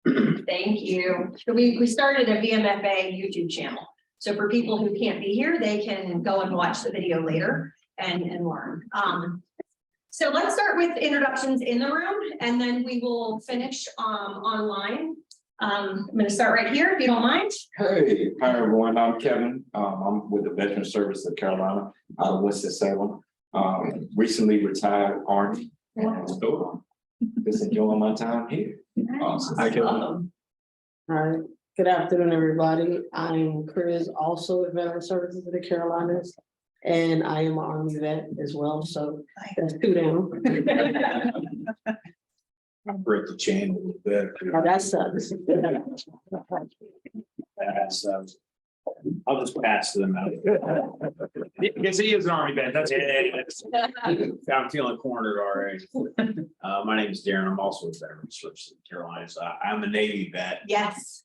Thank you. So we started a VMFA YouTube channel. So for people who can't be here, they can go and watch the video later and learn. So let's start with introductions in the room, and then we will finish online. I'm going to start right here, if you don't mind. Hey, hi everyone. I'm Kevin. I'm with the Veteran Service of Carolina out of Winston-Salem. Recently retired Army. So just enjoying my time here. Awesome. Hi, Kevin. All right. Good afternoon, everybody. I'm Chris, also with Veteran Services of the Carolinas, and I am an Army vet as well. So that's two down. I'll break the chain a little bit. Oh, that sucks. I'll just pass them out. Because he is an Army vet. That's it. I'm feeling cornered already. My name is Darren. I'm also with Veteran Services of the Carolinas. I'm a Navy vet. Yes.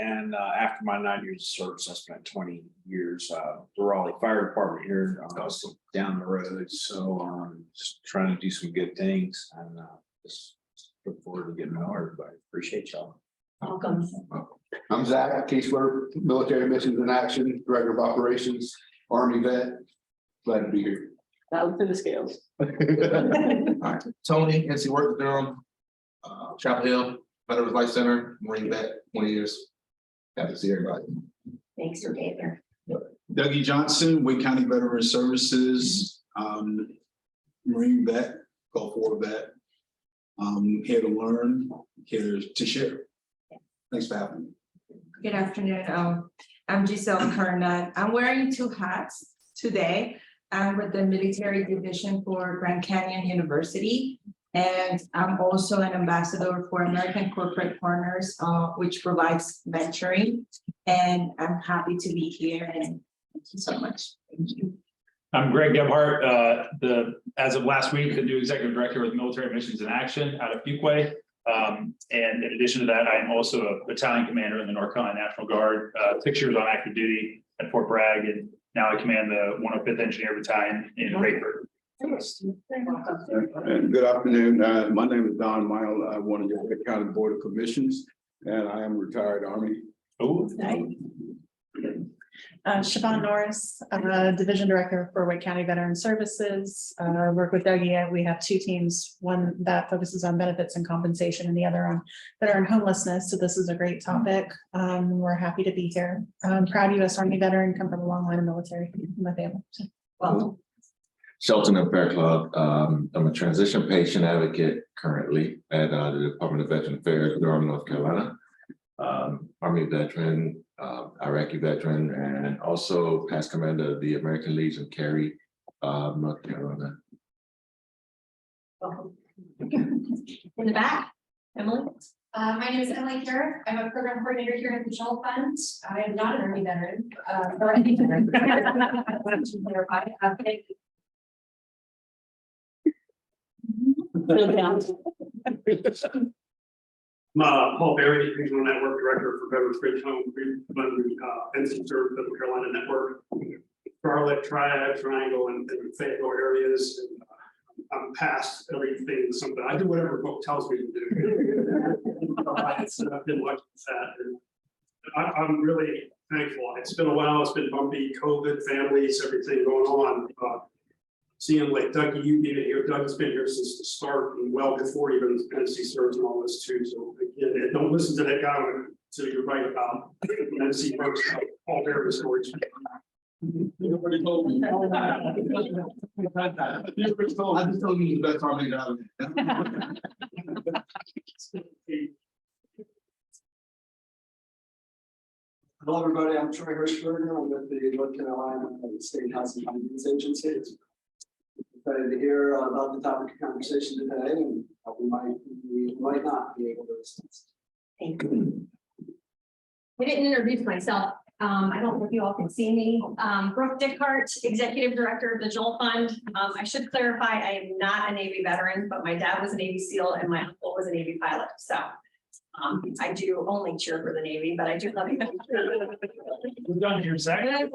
And after my 9 years of service, I spent 20 years the Raleigh Fire Department here down the road. So just trying to do some good things, and just look forward to getting to know everybody. Appreciate y'all. Welcome. I'm Zach, caseworker, military missions in action, director of operations, Army vet. Glad to be here. Out to the scales. All right, Tony, NC work with Durham, Chapel Hill, Veterans Life Center, Marine vet, 20 years. Happy to see everybody. Thanks for being here. Dougie Johnson, Wake County Veteran Services, Marine vet, Gulf War vet. Here to learn, here to share. Thanks for having me. Good afternoon. I'm Giselle Carnett. I'm wearing two hats today. I'm with the military division for Grand Canyon University. And I'm also an ambassador for American Corporate Partners, which provides mentoring. And I'm happy to be here, and thank you so much. Thank you. I'm Greg Gebhardt, as of last week, the new executive director with Military Missions in Action out of Fuquay. And in addition to that, I am also a battalion commander in the North Carolina National Guard, 6 years on active duty at Fort Bragg, and now I command the 105th Engineer Battalion in Rayford. And good afternoon. My name is Don Mile. I'm one of the Wake County Board of Commissions, and I am a retired Army. Oh, Siobhan Norris, I'm a division director for Wake County Veteran Services. I work with Dougie. We have two teams, one that focuses on benefits and compensation and the other on veteran homelessness. So this is a great topic. We're happy to be here. I'm proud U.S. Army veteran, come from a long line of military in my family. So, Welcome. Shelton and Fair Club. I'm a transition patient advocate currently at the Department of Veteran Affairs, Durham, North Carolina. Army veteran, Iraqi veteran, and also past commander of the American Legion, Cary, North Carolina. Welcome. In the back, Emily. My name is Emily Carrick. I'm a program coordinator here at the Joel Fund. I am not an Army veteran, or any veteran. To clarify, thank you. Paul Berry, Regional Network Director for Veterans Bridge Home NC Serve Middle Carolina Network, Charlotte, Triad, Triangle, and Fayetteville areas. And, I'm past everything. Something I do whatever book tells me to do. I've been watching that, and I'm really thankful. It's been a while. It's been bumpy. COVID, families, everything going on. Seeing like Dougie, you've been here. Doug's been here since the start and well before even NC serves and all this too. So again, don't listen to that guy so you're right about NC works all their stories. Nobody told me. I just told you the best Army job. Hello, everybody. I'm Troy Hirschberger. I'm with the North Carolina State Housing Finance Agency. Excited to hear about the topic of conversation today, and we might not be able to assist. Thank you. I didn't introduce myself. I don't know if you all can see me. Brooke Dickhart, Executive Director of the Joel Fund. I should clarify, I am not a Navy veteran, but my dad was a Navy SEAL and my uncle was a Navy pilot. So I do only cheer for the Navy, but I do love you. we're done here, Zach.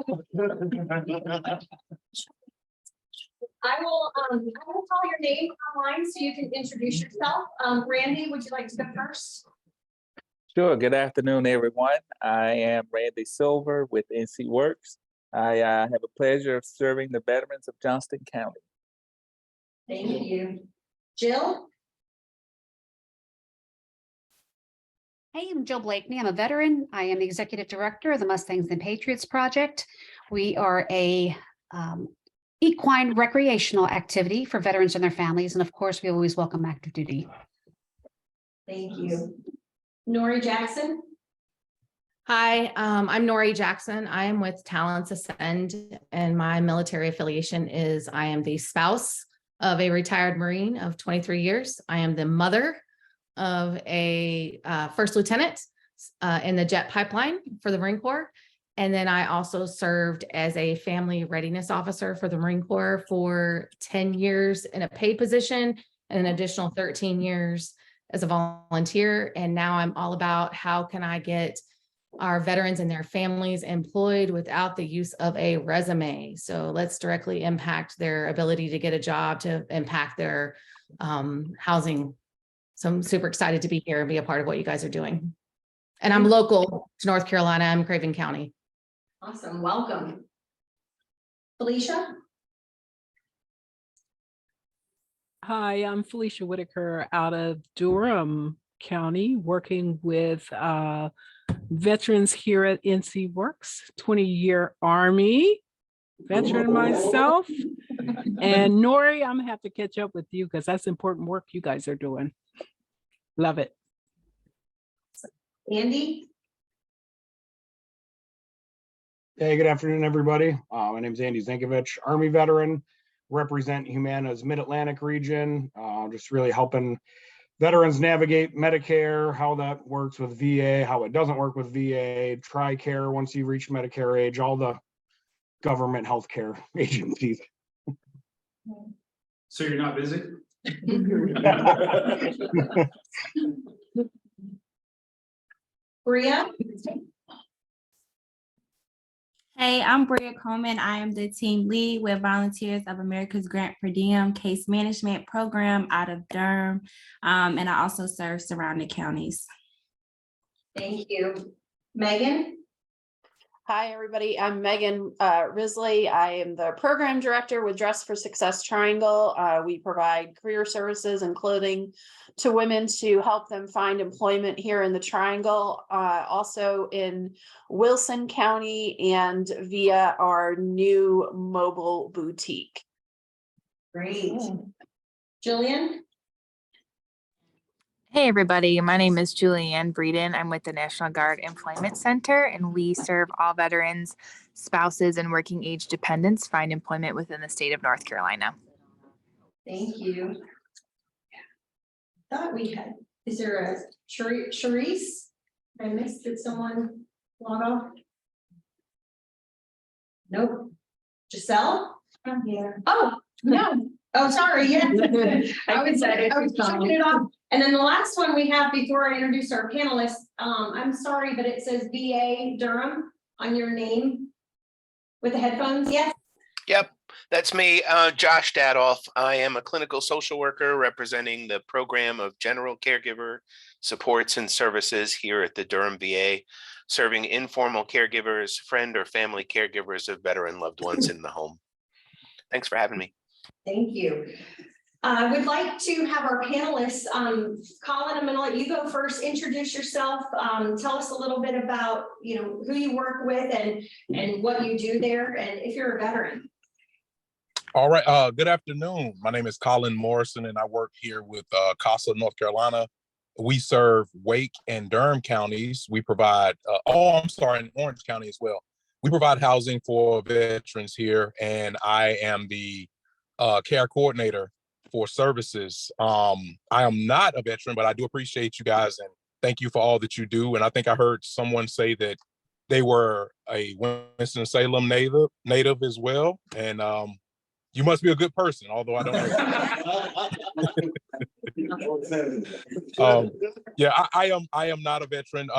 I will call your name online so you can introduce yourself. Randy, would you like to go first? Sure. Good afternoon, everyone. I am Randy Silver with NC Works. I have a pleasure of serving the veterans of Johnston County. Thank you. Jill? Hey, I'm Jill Blakeney. I'm a veteran. I am the Executive Director of the Mustangs and Patriots Project. We are a equine recreational activity for veterans and their families. And of course, we always welcome active duty. Thank you. Nori Jackson? Hi, I'm Nori Jackson. I am with Talents Ascend, and my military affiliation is I am the spouse of a retired Marine of 23 years. I am the mother of a first lieutenant in the jet pipeline for the Marine Corps. And then I also served as a family readiness officer for the Marine Corps for 10 years in a paid position and an additional 13 years as a volunteer. And now I'm all about how can I get our veterans and their families employed without the use of a resume. So let's directly impact their ability to get a job, to impact their housing. So I'm super excited to be here and be a part of what you guys are doing. And I'm local to North Carolina. I'm Craven County. Awesome. Welcome. Felicia? Hi, I'm Felicia Whitaker out of Durham County, working with veterans here at NC Works, 20-year Army veteran myself. And Nori, I'm gonna have to catch up with you because that's important work you guys are doing. Love it. Andy? Hey, good afternoon, everybody. My name is Andy Zankovich, Army veteran, represent Humana's Mid-Atlantic region, just really helping veterans navigate Medicare, how that works with VA, how it doesn't work with VA, TRICARE once you reach Medicare age, all the government healthcare agencies. So you're not busy? Bria? Hey, I'm Bria Coleman. I am the team lead with Volunteers of America's Grant Per Diem Case Management Program out of Durham. And I also serve surrounding counties. Thank you. Megan? Hi, everybody. I'm Megan Risley. I am the program director with Dress for Success Triangle. We provide career services and clothing to women to help them find employment here in the Triangle, also in Wilson County and via our new mobile boutique. Great. Jillian? Hey everybody, my name is Julianne Breeden. I'm with the National Guard Employment Center, and we serve all veterans, spouses, and working age dependents find employment within the state of North Carolina. Thank you. Thought we had, is there a Charisse? I missed, did someone log off? Nope. Giselle? I'm here. Oh, no. Oh, sorry, yeah. I was checking it off. And then the last one we have before I introduce our panelists, I'm sorry, but it says VA Durham on your name with the headphones, yes? Yep, that's me, Josh Dadoff. I am a clinical social worker representing the program of general caregiver supports and services here at the Durham VA, serving informal caregivers, friend or family caregivers of veteran loved ones in the home. Thanks for having me. Thank you. I would like to have our panelists, Collin, I'm going to let you go first. Introduce yourself. Tell us a little bit about, who you work with and what you do there, and if you're a veteran. All right. Good afternoon. My name is Collin Morrison, and I work here with CASA, North Carolina. We serve Wake and Durham counties. We provide, in Orange County as well. We provide housing for veterans here, and I am the care coordinator for services. I am not a veteran, but I do appreciate you guys and thank you for all that you do. And I think I heard someone say that they were a Winston-Salem native as well. And you must be a good person, although I don't know. I am not a veteran,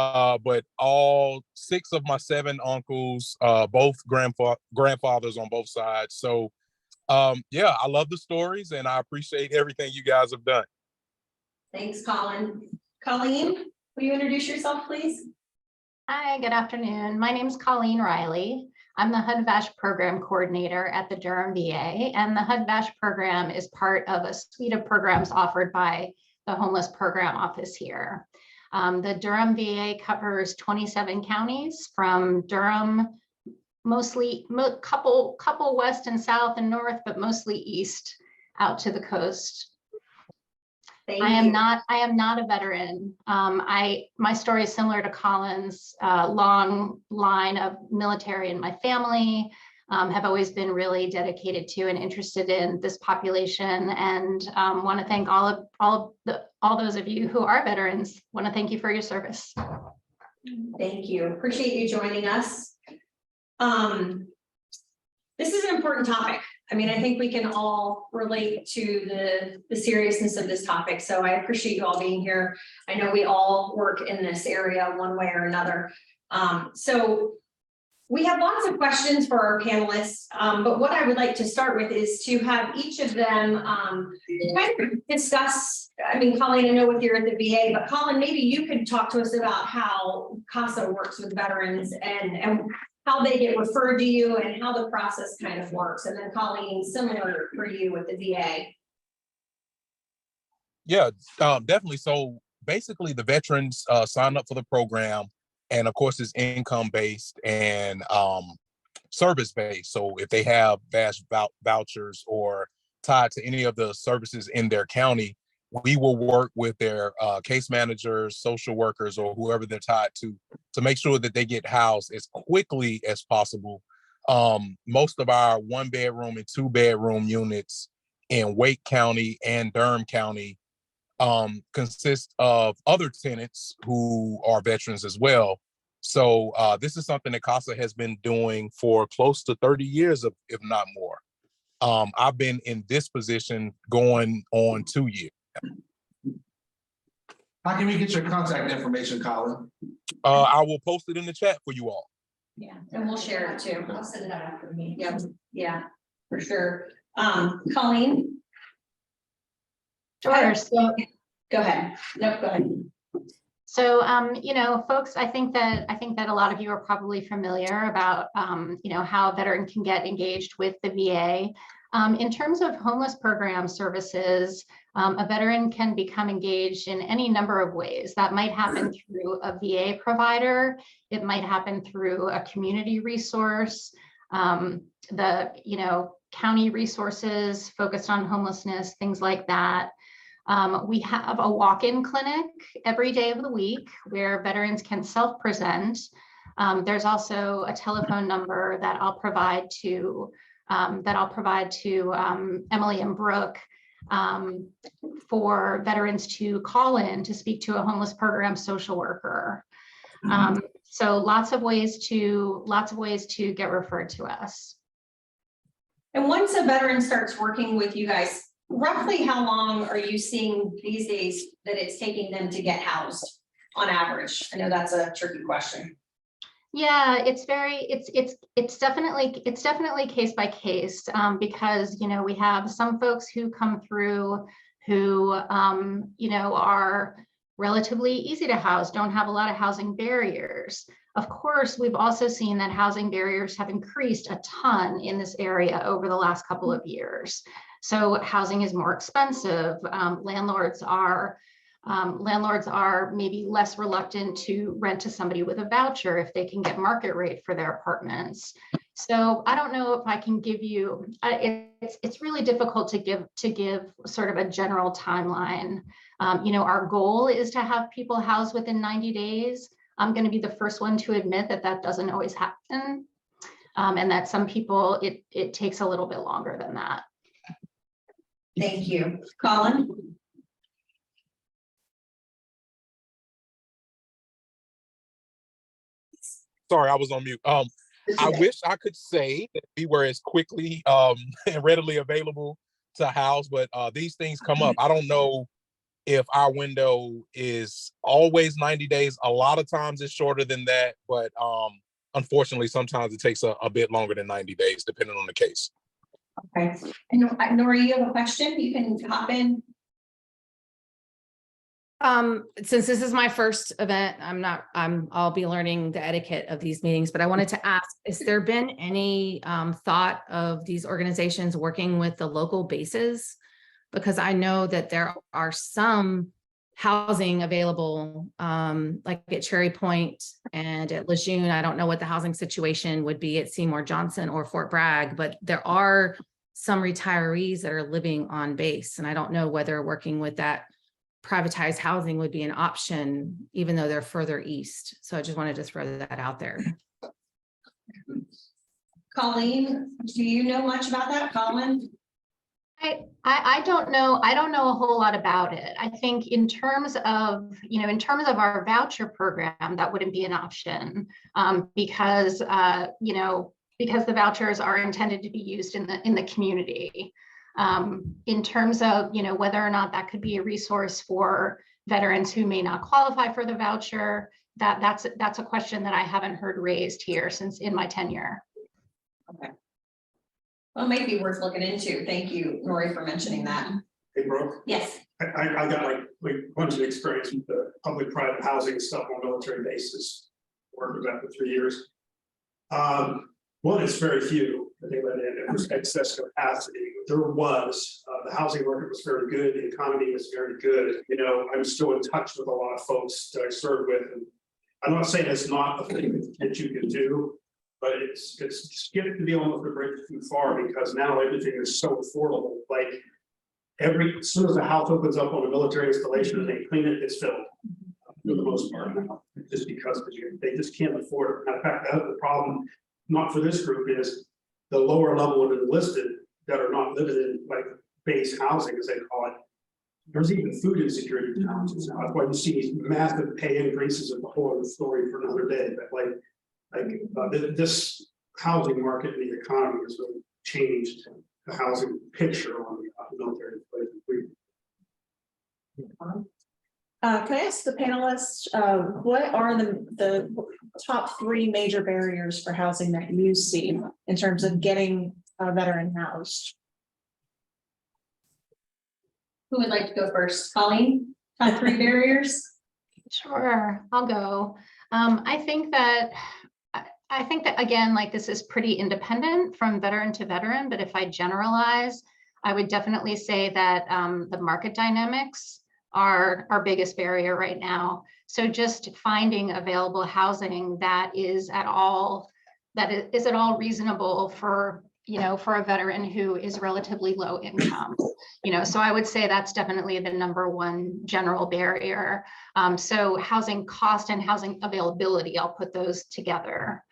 but all 6 of my 7 uncles, both grandfathers on both sides. So Yeah, I love the stories and I appreciate everything you guys have done. Thanks, Colin. Colleen, will you introduce yourself, please? Hi, good afternoon. My name is Colleen Reilly. I'm the HUD-VASH program coordinator at the Durham VA, and the HUD-VASH program is part of a suite of programs offered by the homeless program office here. The Durham VA covers 27 counties from Durham, mostly couple west and south and north, but mostly east out to the coast. I am not a veteran. My story is similar to Colin's. Long line of military in my family. Have always been really dedicated to and interested in this population, and want to thank all those of you who are veterans. Want to thank you for your service. Thank you. Appreciate you joining us. This is an important topic. I mean, I think we can all relate to the seriousness of this topic. So I appreciate you all being here. I know we all work in this area one way or another. So we have lots of questions for our panelists, but what I would like to start with is to have each of them kind of discuss. I mean, Colleen, I know with you at the VA, but Collin, maybe you could talk to us about how CASA works with veterans and how they get referred to you and how the process kind of works. And then Colleen, similar for you with the VA. Yeah, definitely. So basically the veterans sign up for the program, and of course it's income based and service based. So if they have VASH vouchers or tied to any of the services in their county, we will work with their case managers, social workers, or whoever they're tied to make sure that they get housed as quickly as possible. Most of our 1-bedroom and 2-bedroom units in Wake County and Durham County consist of other tenants who are veterans as well. So this is something that CASA has been doing for close to 30 years, if not more. I've been in this position going on 2 years. How can we get your contact information, Collin? I will post it in the chat for you all. Yeah, and we'll share it too. I'll send it out after me. Yep. Yeah, for sure. Colleen? Sure. So go ahead. No, go ahead. So, you know, folks, I think that a lot of you are probably familiar about, you know, how a veteran can get engaged with the VA. In terms of homeless program services, a veteran can become engaged in any number of ways. That might happen through a VA provider. It might happen through a community resource, you know, county resources focused on homelessness, things like that. We have a walk-in clinic every day of the week where veterans can self-present. There's also a telephone number that I'll provide to Emily and Brooke for veterans to call in to speak to a homeless program social worker. So lots of ways to get referred to us. And once a veteran starts working with you guys, roughly how long are you seeing these days that it's taking them to get housed on average? I know that's a tricky question. Yeah, it's definitely case by case, because, you know, we have some folks who come through who, you know, are relatively easy to house, don't have a lot of housing barriers. Of course, we've also seen that housing barriers have increased a ton in this area over the last couple of years. So housing is more expensive. Landlords are maybe less reluctant to rent to somebody with a voucher if they can get market rate for their apartments. So I don't know if I can give you, it's really difficult to give sort of a general timeline. You know, our goal is to have people housed within 90 days. I'm going to be the first one to admit that that doesn't always happen, and that some people, it takes a little bit longer than that. Thank you. Collin? Sorry, I was on mute. I wish I could say that we were as quickly and readily available to house, but these things come up. I don't know if our window is always 90 days. A lot of times it's shorter than that, but unfortunately, sometimes it takes a bit longer than 90 days, depending on the case. Okay, and Nora, you have a question? You can hop in. Since this is my first event, I'll be learning the etiquette of these meetings, but I wanted to ask, has there been any thought of these organizations working with the local bases? Because I know that there are some housing available, like at Cherry Point and at Lejeune. I don't know what the housing situation would be at Seymour Johnson or Fort Bragg, but there are some retirees that are living on base. And I don't know whether working with that privatized housing would be an option, even though they're further east. So I just wanted to throw that out there. Colleen, do you know much about that, Collin? I don't know. I don't know a whole lot about it. I think in terms of, in terms of our voucher program, that wouldn't be an option because, because the vouchers are intended to be used in the community. In terms of, whether or not that could be a resource for veterans who may not qualify for the voucher, that's a question that I haven't heard raised here since in my tenure. Okay. Well, it might be worth looking into. Thank you, Nori, for mentioning that. Hey, Brooke. Yes. I got like a bunch of experience with the public-private housing stuff on military bases. Worked with that for 3 years. One, it's very few that they let in. It was excess capacity. There was, the housing market was very good. The economy was very good. I'm still in touch with a lot of folks that I served with. And I'm not saying it's not a thing that you can do, but it's getting to be almost a bridge too far because now everything is so affordable. Like as soon as the house opens up on a military installation and they clean it, it's filled for the most part now, just because they just can't afford it. Matter of fact, that's the problem. Not for this group is the lower level of enlisted that are not living in like base housing, as they call it. There's even food insecurity challenges now. That's why you see these massive pay increases in the whole other story for another day. But this housing market and the economy has really changed the housing picture on the military. Can I ask the panelists, what are the top 3 major barriers for housing that you see in terms of getting a veteran housed? Who would like to go first? Colleen, top 3 barriers? Sure, I'll go. I think that again, like this is pretty independent from veteran to veteran, but if I generalize, I would definitely say that the market dynamics are our biggest barrier right now. So just finding available housing that is at all reasonable for for a veteran who is relatively low income. So I would say that's definitely the #1 general barrier. So housing cost and housing availability, I'll put those together.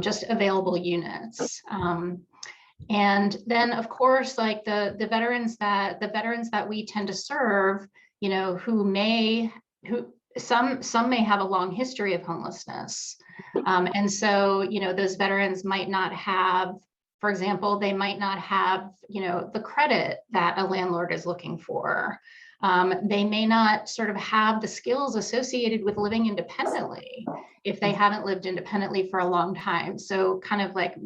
Just available units. And then of course, like the veterans that we tend to serve, some may have a long history of homelessness. And so, those veterans might not have, for example, they might not have, the credit that a landlord is looking for. They may not sort of have the skills associated with living independently if they haven't lived independently for a long time. So kind of like,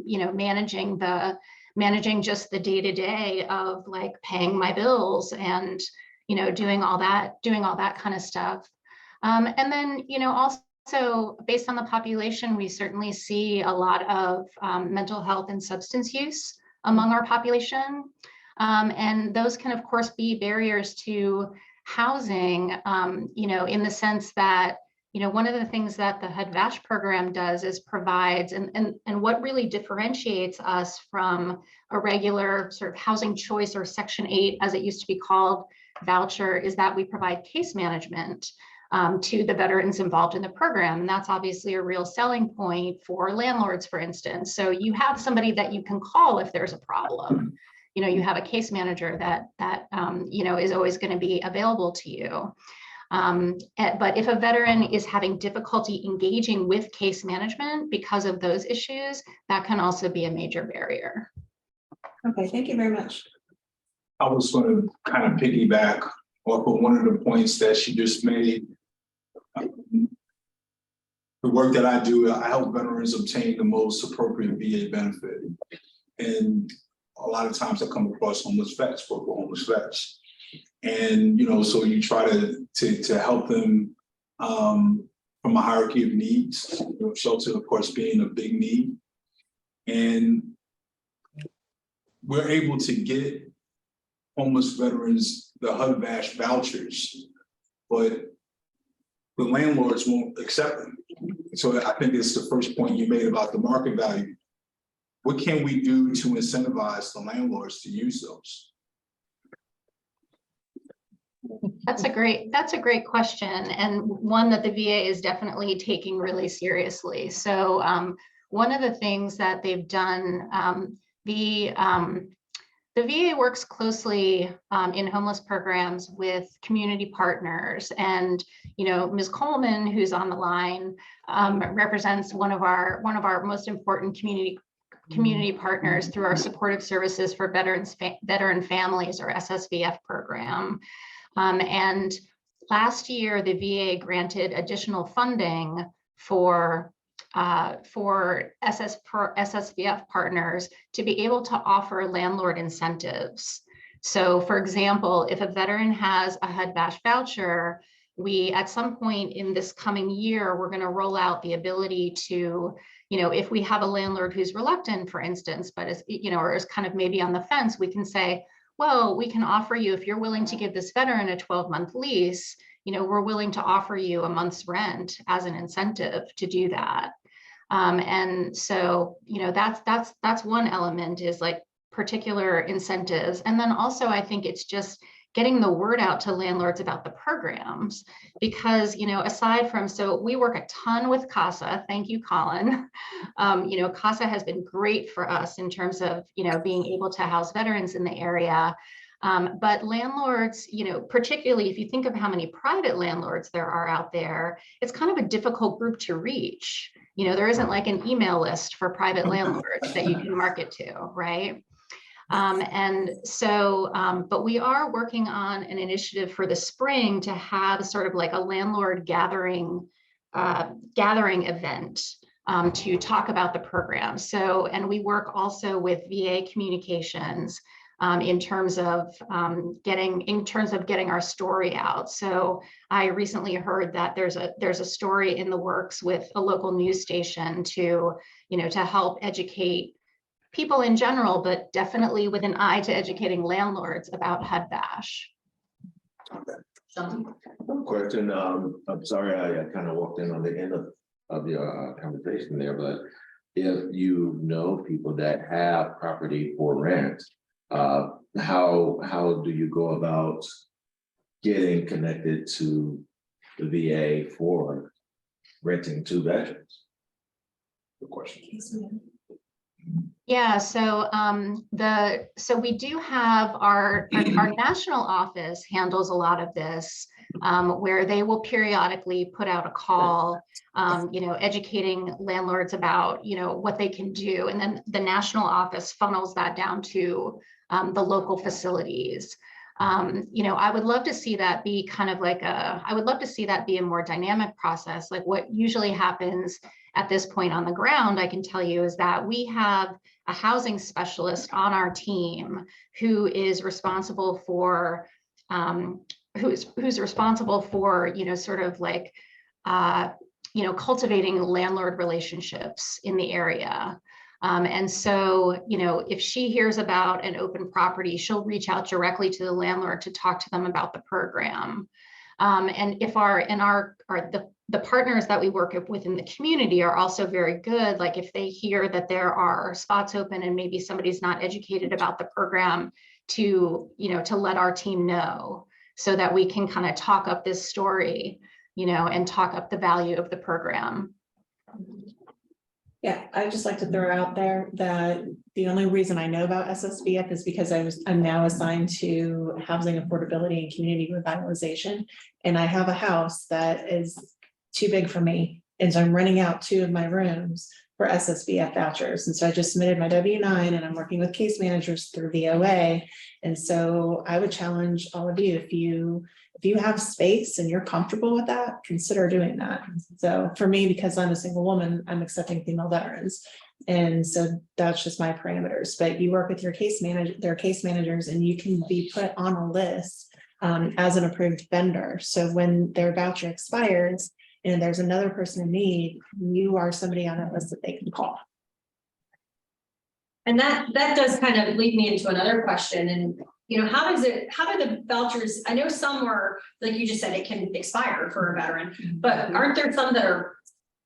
managing just the day-to-day of like paying my bills and, doing all that kind of stuff. And then, also based on the population, we certainly see a lot of mental health and substance use among our population. And those can, of course, be barriers to housing, in the sense that, one of the things that the HUD-VASH program does is provides, and what really differentiates us from a regular sort of housing choice or Section 8, as it used to be called, voucher, is that we provide case management to the veterans involved in the program. And that's obviously a real selling point for landlords, for instance. So you have somebody that you can call if there's a problem. You have a case manager that is always going to be available to you. But if a veteran is having difficulty engaging with case management because of those issues, that can also be a major barrier. Okay, thank you very much. I was going to kind of piggyback off of one of the points that she just made. The work that I do, I help veterans obtain the most appropriate VA benefit. And a lot of times I come across homeless vets, work with homeless vets. And, you know, so you try to help them from a hierarchy of needs, you know, shelter, of course, being a big need. And we're able to get homeless veterans the HUD-VASH vouchers, but the landlords won't accept them. So I think it's the first point you made about the market value. What can we do to incentivize the landlords to use those? That's a great question, and one that the VA is definitely taking really seriously. So one of the things that they've done, the VA works closely in homeless programs with community partners, and you know, Ms. Coleman, who's on the line, represents one of our most important community partners through our supportive services for veteran families, or SSVF program. And last year, the VA granted additional funding for SSVF partners to be able to offer landlord incentives. So for example, if a veteran has a HUD-VASH voucher, we, at some point in this coming year, we're going to roll out the ability to, you know, if we have a landlord who's reluctant, for instance, but is, you know, or is kind of maybe on the fence, we can say, well, we can offer you, if you're willing to give this veteran a 12-month lease, you know, we're willing to offer you a month's rent as an incentive to do that. And so, you know, that's one element, is like particular incentives. And then also, I think it's just getting the word out to landlords about the programs, because, you know, aside from, so we work a ton with CASA, thank you, Collin. You know, CASA has been great for us in terms of, you know, being able to house veterans in the area. But landlords, you know, particularly if you think of how many private landlords there are out there, it's kind of a difficult group to reach. You know, there isn't like an email list for private landlords that you can market to, right? And so, but we are working on an initiative for the spring to have sort of like a landlord gathering event to talk about the program. So, and we work also with VA communications in terms of getting our story out. So I recently heard that there's a story in the works with a local news station to, you know, to help educate people in general, but definitely with an eye to educating landlords about HUD-VASH. Question, I'm sorry, I kind of walked in on the end of your conversation there, but if you know people that have property for rent, how do you go about getting connected to the VA for renting to veterans? Good question. Yeah, so so we do have our national office handles a lot of this, where they will periodically put out a call, you know, educating landlords about, you know, what they can do, and then the national office funnels that down to the local facilities. You know, I would love to see that be kind of like I would love to see that be a more dynamic process. Like what usually happens at this point on the ground, I can tell you, is that we have a housing specialist on our team who is responsible for, who's responsible for, you know, sort of like, you know, cultivating landlord relationships in the area. And so, you know, if she hears about an open property, she'll reach out directly to the landlord to talk to them about the program. And if the partners that we work with in the community are also very good, like if they hear that there are spots open and maybe somebody's not educated about the program, to, you know, to let our team know, so that we can kind of talk up this story, you know, and talk up the value of the program. Yeah, I'd just like to throw out there that the only reason I know about SSVF is because I'm now assigned to housing affordability and community revitalization. And I have a house that is too big for me. And so I'm renting out 2 of my rooms for SSVF vouchers. And so I just submitted my W-9 and I'm working with case managers through VOA. And so I would challenge all of you, if you have space and you're comfortable with that, consider doing that. So for me, because I'm a single woman, I'm accepting female veterans. And so that's just my parameters, but you work with your case manager, their case managers, and you can be put on a list as an approved vendor. So when their voucher expires and there's another person in need, you are somebody on that list that they can call. And that does kind of lead me into another question. And, you know, how do the vouchers, I know some are, like you just said, it can expire for a veteran, but aren't there some that are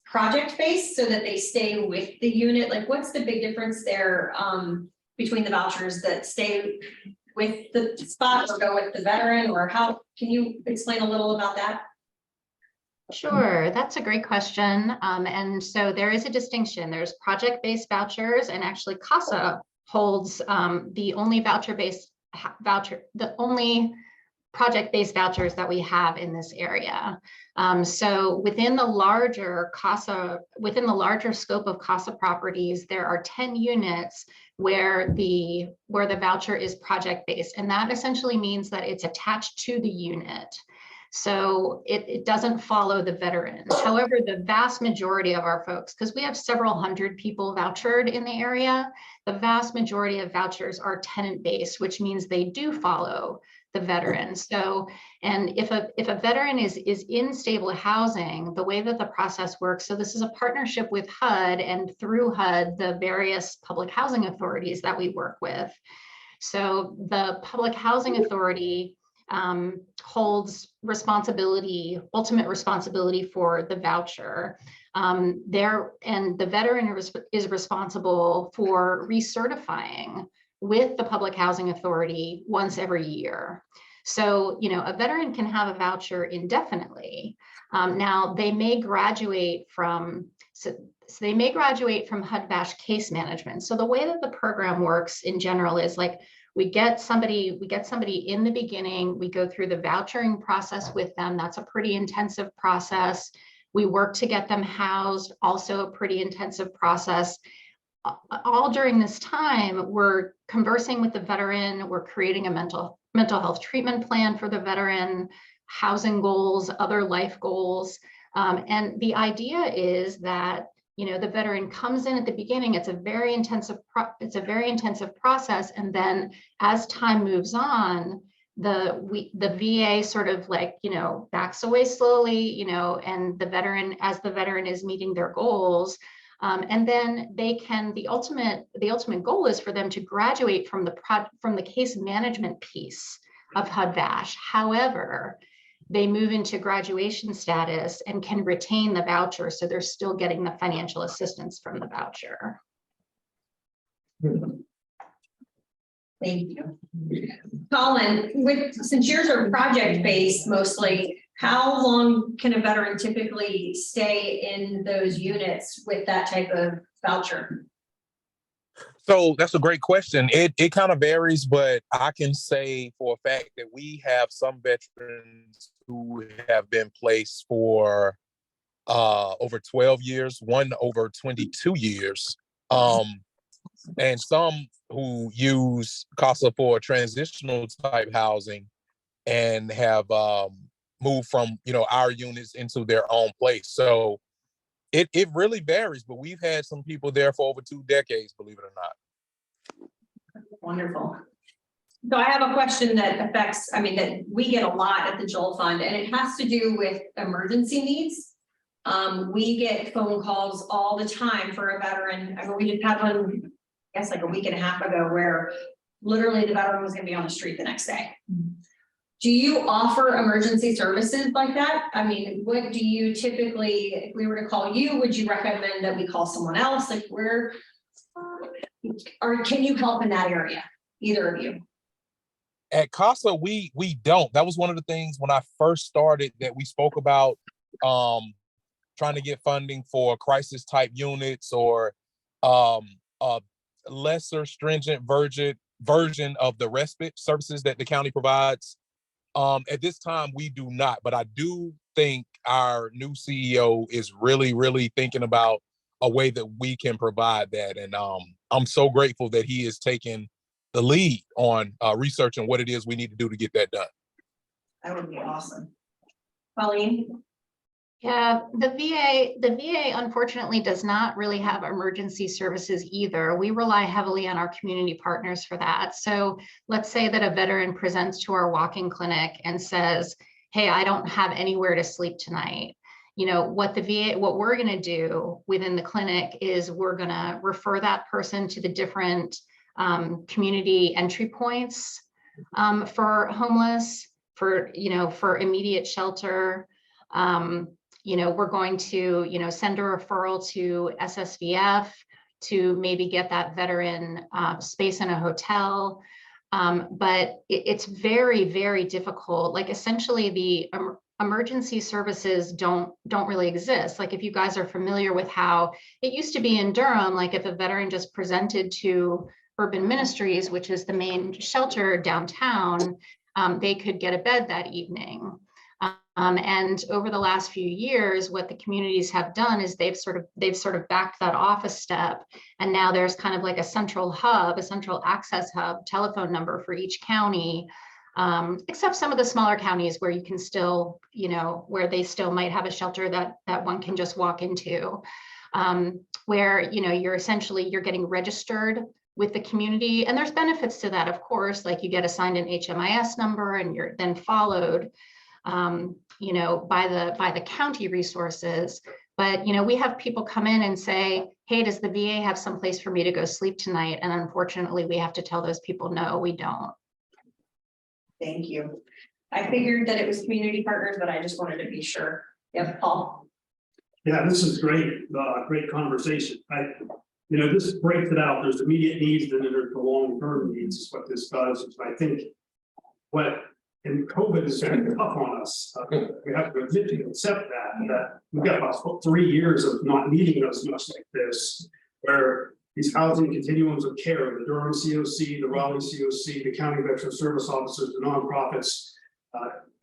project-based so that they stay with the unit? Like, what's the big difference there between the vouchers that stay with the spot or go with the veteran, or how, can you explain a little about that? Sure, that's a great question. And so there is a distinction. There's project-based vouchers, and actually CASA holds the only the only project-based vouchers that we have in this area. So within the larger scope of CASA properties, there are 10 units where the voucher is project-based, and that essentially means that it's attached to the unit. So it doesn't follow the veteran. However, the vast majority of our folks, because we have several hundred people vouchered in the area, the vast majority of vouchers are tenant-based, which means they do follow the veteran. So, and if a veteran is in stable housing, the way that the process works, so this is a partnership with HUD, and through HUD, the various public housing authorities that we work with. So the public housing authority holds ultimate responsibility for the voucher. And the veteran is responsible for recertifying with the public housing authority once every year. So, you know, a veteran can have a voucher indefinitely. Now they may graduate from, so they may graduate from HUD-VASH case management. So the way that the program works in general is like, we get somebody in the beginning, we go through the vouchering process with them. That's a pretty intensive process. We work to get them housed, also a pretty intensive process. All during this time, we're conversing with the veteran, we're creating a mental health treatment plan for the veteran, housing goals, other life goals. And the idea is that, you know, the veteran comes in at the beginning, it's a very intensive process. And then as time moves on, the VA sort of like, you know, backs away slowly, you know, and as the veteran is meeting their goals, and then they can, the ultimate goal is for them to graduate from the case management piece of HUD-VASH. However, they move into graduation status and can retain the voucher, so they're still getting the financial assistance from the voucher. Thank you. Collin, since yours are project-based mostly, how long can a veteran typically stay in those units with that type of voucher? So that's a great question. It kind of varies, but I can say for a fact that we have some veterans who have been placed for over 12 years, one over 22 years, and some who use CASA for transitional type housing and have moved from, you know, our units into their own place. So it really varies, but we've had some people there for over 2 decades, believe it or not. Wonderful. So I have a question that affects, that we get a lot at the Joel Fund, and it has to do with emergency needs. We get phone calls all the time for a veteran. We just had one, I guess like a week and a half ago, where literally the veteran was going to be on the street the next day. Do you offer emergency services like that? What do you typically, if we were to call you, would you recommend that we call someone else? Like where, or can you help in that area? Either of you? At CASA, we don't. That was one of the things when I first started that we spoke about, trying to get funding for crisis type units or a lesser stringent version of the respite services that the county provides. At this time, we do not, but I do think our new CEO is really, really thinking about a way that we can provide that. And I'm so grateful that he is taking the lead on researching what it is we need to do to get that done. That would be awesome. Colleen? Yeah, the VA unfortunately does not really have emergency services either. We rely heavily on our community partners for that. So let's say that a veteran presents to our walk-in clinic and says, hey, I don't have anywhere to sleep tonight. You know, what we're going to do within the clinic is we're going to refer that person to the different community entry points for homeless, for immediate shelter. We're going to, send a referral to SSVF to maybe get that veteran space in a hotel. But it's very, very difficult. Like essentially the emergency services don't really exist. Like if you guys are familiar with how it used to be in Durham, like if a veteran just presented to Urban Ministries, which is the main shelter downtown, they could get a bed that evening. And over the last few years, what the communities have done is they've sort of backed that off a step. And now there's kind of like a central hub, a central access hub, telephone number for each county, except some of the smaller counties where you can still, where they still might have a shelter that one can just walk into, where, you're getting registered with the community. And there's benefits to that, of course, like you get assigned an HMIS number and you're then followed by the county resources. But, we have people come in and say, hey, does the VA have some place for me to go sleep tonight? And unfortunately, we have to tell those people, no, we don't. Thank you. I figured that it was community partners, but I just wanted to be sure. Yep, Paul. Yeah, this is great, great conversation. This breaks it out. There's immediate needs and then there's the long-term needs is what this does. I think and COVID is very tough on us. We have to admit to accept that we've got about 3 years of not needing us much like this, where these housing continuums of care, the Durham COC, the Reilly COC, the county veteran service officers, the nonprofits,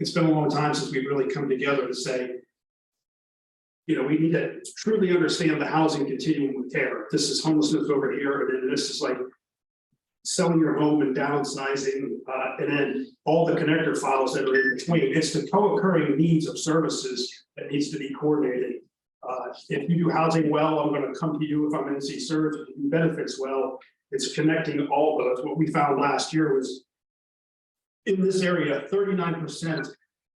it's been a long time since we've really come together to say, we need to truly understand the housing continuum of care. This is homelessness over here, and then this is like selling your home and downsizing, and then all the connector files that are in between. It's the co-occurring needs of services that needs to be coordinated. If you do housing well, I'm going to come to you if I'm NC Served. If you do benefits well, it's connecting all those. What we found last year was in this area, 39%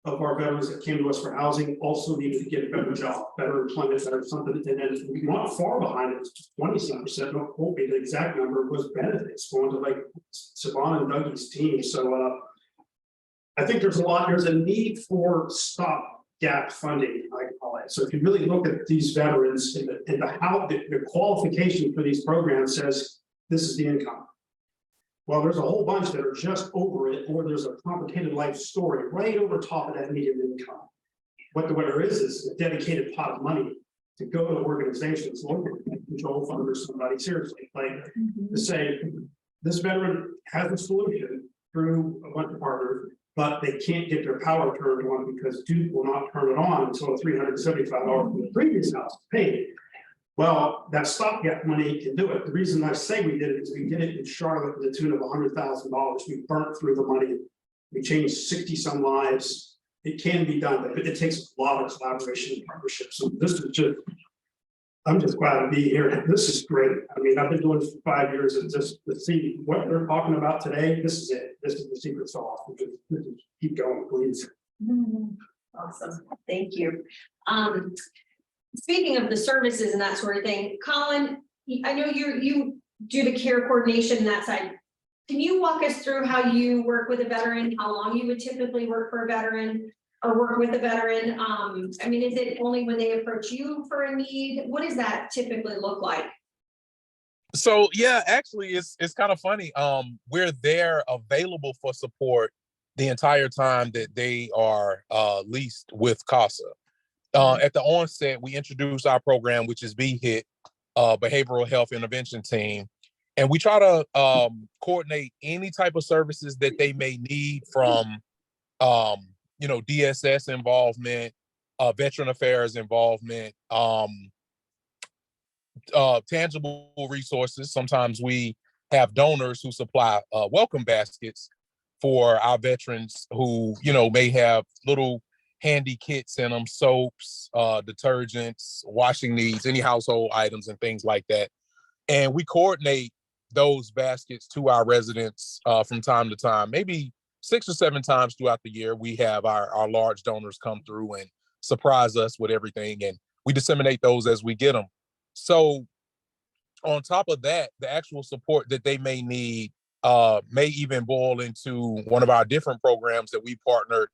of our veterans that came to us for housing also needed to get a better job, better employment, better something. And then not far behind it, it's 27%, don't quote me the exact number, was benefits going to like Savannah and Dougie's team. So I think there's a need for stopgap funding, I call it. So if you really look at these veterans and the qualification for these programs says this is the income. Well, there's a whole bunch that are just over it, or there's a complicated life story right over top of that median income. What there is a dedicated pot of money to go to organizations, local control fund or somebody seriously, like to say, this veteran has a solution through a bunch of partners, but they can't get their power turned on because Duke will not turn it on until $375 from the previous house is paid. Well, that stopgap money can do it. The reason I say we did it is we did it in Charlotte to the tune of $100,000. We burnt through the money. We changed 60 some lives. It can be done, but it takes a lot of collaboration and partnership. So this is just, I'm just glad to be here. This is great. I mean, I've been doing this for 5 years and just to see what they're talking about today, this is it. This is the secret sauce. Keep going, please. Awesome. Thank you. Speaking of the services and that sort of thing, Collin, I know you do the care coordination and that side. Can you walk us through how you work with a veteran, how long you would typically work for a veteran or work with a veteran? I mean, is it only when they approach you for a need? What does that typically look like? So yeah, actually it's kind of funny. We're there available for support the entire time that they are leased with CASA. At the onset, we introduced our program, which is VHIT, Behavioral Health Intervention Team. And we try to coordinate any type of services that they may need from, DSS involvement, veteran affairs involvement, tangible resources. Sometimes we have donors who supply welcome baskets for our veterans who, may have little handy kits in them, soaps, detergents, washing needs, any household items and things like that. And we coordinate those baskets to our residents from time to time, maybe 6 or 7 times throughout the year. We have our large donors come through and surprise us with everything, and we disseminate those as we get them. So on top of that, the actual support that they may need may even boil into one of our different programs that we partnered.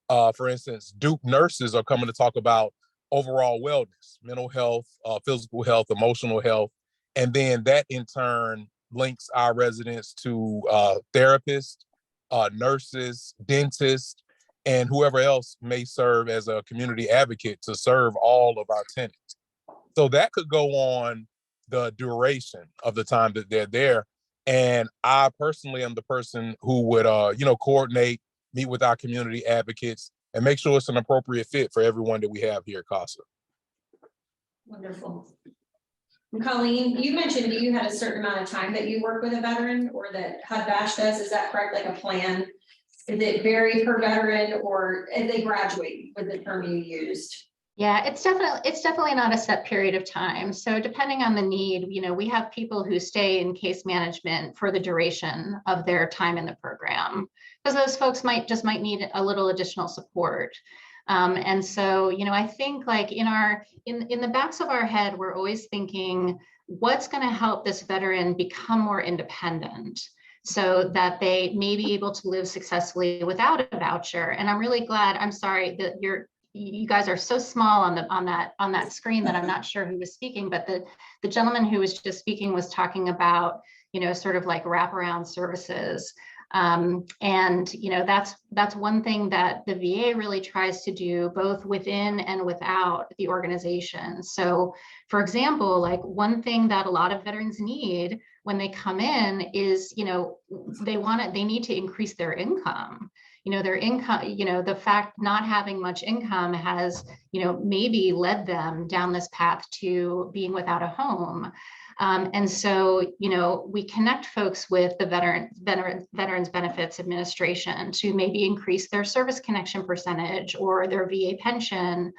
For instance, Duke nurses are coming to talk about overall wellness, mental health, physical health, emotional health. And then that in turn links our residents to therapists, nurses, dentists, and whoever else may serve as a community advocate to serve all of our tenants. So that could go on the duration of the time that they're there. And I personally am the person who would, coordinate, meet with our community advocates, and make sure it's an appropriate fit for everyone that we have here at CASA. Wonderful. And Colleen, you mentioned you had a certain amount of time that you work with a veteran, or that HUD-VASH does. Is that correct? Like a plan? Is it vary per veteran, or as they graduate with the term you used? Yeah, it's definitely not a set period of time. So depending on the need, we have people who stay in case management for the duration of their time in the program, because those folks might need a little additional support. And so, I think like in the backs of our head, we're always thinking, what's going to help this veteran become more independent, so that they may be able to live successfully without a voucher. And I'm really glad. I'm sorry that you guys are so small on that screen that I'm not sure who was speaking, but the gentleman who was just speaking was talking about, sort of like wraparound services. And that's one thing that the VA really tries to do, both within and without the organization. So for example, like one thing that a lot of veterans need when they come in is, they need to increase their income. Their income, the fact not having much income has, maybe led them down this path to being without a home. And so, we connect folks with the Veterans Benefits Administration to maybe increase their service connection percentage or their VA pension.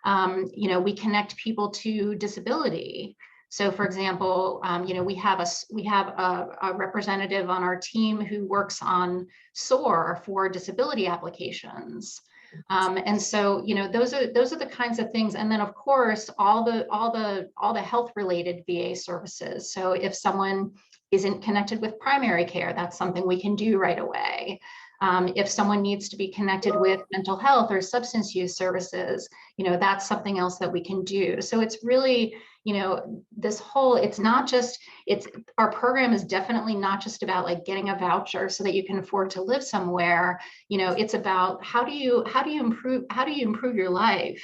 We connect people to disability. So for example, we have a representative on our team who works on SOAR for disability applications. And so, those are the kinds of things. And then of course, all the health related VA services. So if someone isn't connected with primary care, that's something we can do right away. If someone needs to be connected with mental health or substance use services, that's something else that we can do. So it's really, our program is definitely not just about like getting a voucher so that you can afford to live somewhere. It's about how do you improve your life?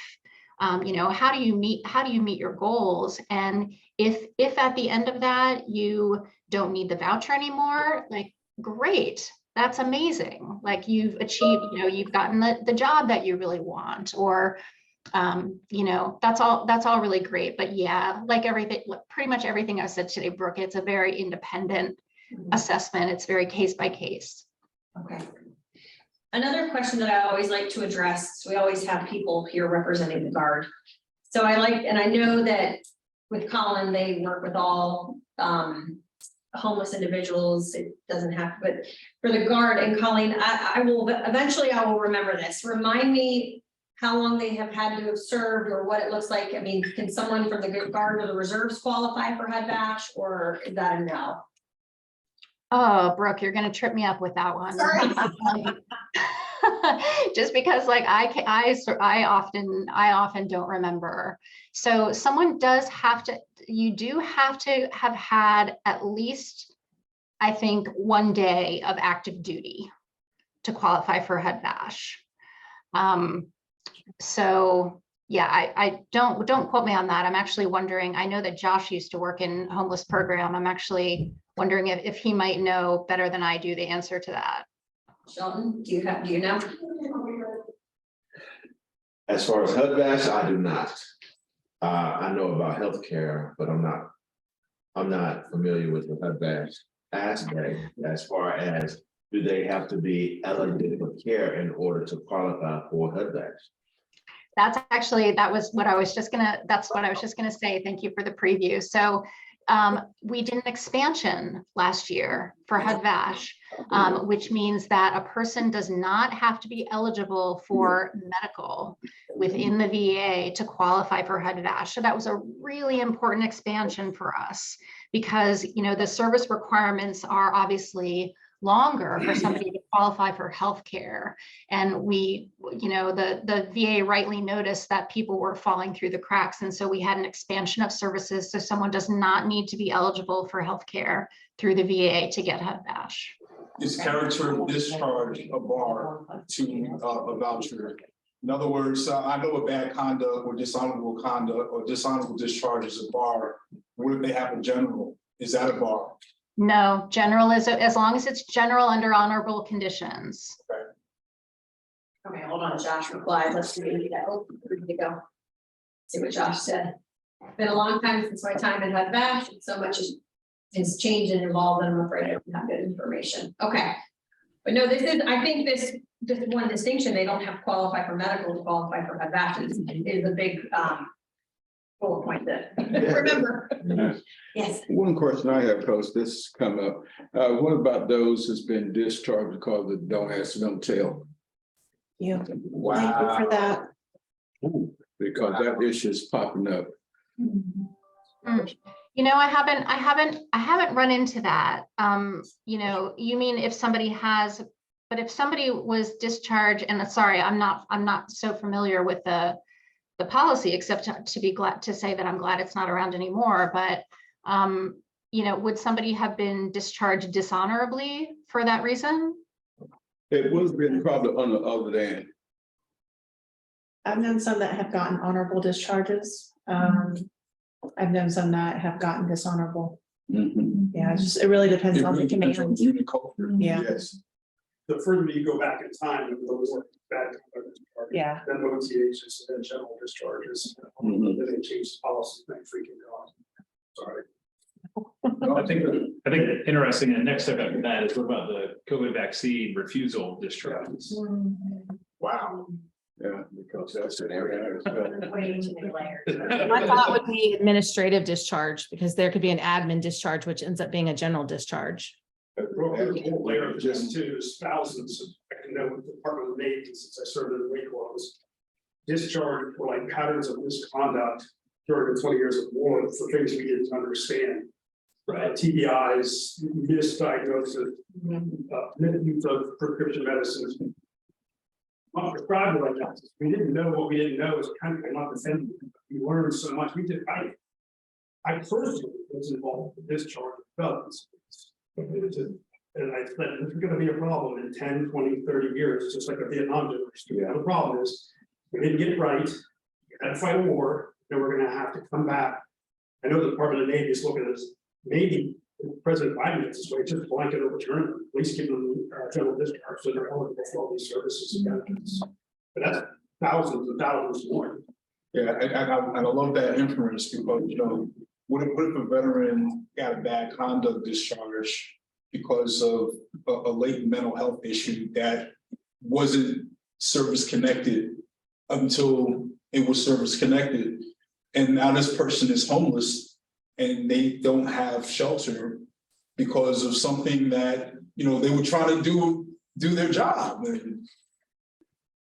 How do you meet your goals? And if at the end of that, you don't need the voucher anymore, like, great. That's amazing. Like you've achieved, you've gotten the job that you really want, or, that's all really great. But yeah, like everything, pretty much everything I said today, Brooke, it's a very independent assessment. It's very case by case. Okay. Another question that I always like to address, we always have people here representing the Guard. So I know that with Collin, they work with all, homeless individuals. It doesn't have, but for the Guard and Colleen, I will remember this. Remind me how long they have had to have served or what it looks like. I mean, can someone from the Guard or the reserves qualify for HUD-VASH, or is that a no? Oh, Brooke, you're going to trip me up with that one. Sorry. Just because like I often don't remember. So someone does have to, you do have to have had at least, I think, 1 day of active duty to qualify for HUD-VASH. So yeah, I don't quote me on that. I'm actually wondering, I know that Josh used to work in homeless program. I'm actually wondering if he might know better than I do the answer to that. Sheldon, do you know? As far as HUD-VASH, I do not. I know about healthcare, but I'm not familiar with the HUD-VASH aspect as far as do they have to be eligible for care in order to qualify for HUD-VASH. That's actually, that's what I was just gonna say. Thank you for the preview. So we did an expansion last year for HUD-VASH, which means that a person does not have to be eligible for medical within the VA to qualify for HUD-VASH. So that was a really important expansion for us because, you know, the service requirements are obviously longer for somebody to qualify for healthcare. And we, you know, the VA rightly noticed that people were falling through the cracks. And so we had an expansion of services. So someone does not need to be eligible for healthcare through the VA to get HUD-VASH. Is character discharge a bar to a voucher? In other words, I know a bad conduct or dishonorable conduct or dishonorable discharge is a bar. What if they have a general? Is that a bar? No, general is, as long as it's general under honorable conditions. Okay, hold on, Josh replied, let's read that, oh, ready to go. See what Josh said. Been a long time since my time in HUD-VASH, and so much has changed and evolved, and I'm afraid I don't have good information. Okay. But no, this is, I think this one distinction, they don't have to qualify for medical to qualify for HUD-VASH is a big bullet point that remember. Yes. One question I have, because this come up, what about those who's been discharged because they don't ask, don't tell? Yeah. Wow. Thank you for that. Because that issue is popping up. You know, I haven't run into that. You know, you mean if somebody has, but if somebody was discharged, and sorry, I'm not so familiar with the policy, except to be glad to say that I'm glad it's not around anymore. But you know, would somebody have been discharged dishonorably for that reason? It would have been probably on the other end. I've known some that have gotten honorable discharges. I've known some that have gotten dishonorable. Yeah, it really depends on the command. Yeah. Yes. The further you go back in time, the more bad. Yeah. Then OTHs and then general discharges. Then they change the policy, thank freaking God. Sorry. I think the interesting and next step after that is what about the COVID vaccine refusal discharges? Wow. Yeah, because that's an area. My thought would be administrative discharge, because there could be an admin discharge, which ends up being a general discharge. Layer of just two thousands. I can know with the Department of Navy, since I served in the Marine Corps, was discharged for like patterns of misconduct during the 20 years of war for things we didn't understand. TBIs, misdiagnosis, misuse of prescription medicines. Not prescribed like that. We didn't know what we didn't know. Is kind of not the same. We learned so much. We did. I personally was involved with discharge developments. And I said, this is going to be a problem in 10, 20, 30 years, just like a Vietnam generation. Yeah. The problem is we didn't get it right. We had to fight a war, and we're going to have to come back. I know the Department of Navy is looking at this. Maybe President Biden gets this way, just blanket overturn them, at least give them general discharge so they're eligible for all these services and benefits. But that's thousands and thousands more. Yeah, I love that inference because, you know, what if a veteran got a bad conduct discharge because of a latent mental health issue that wasn't service connected until it was service connected, and now this person is homeless and they don't have shelter because of something that, you know, they were trying to do their job.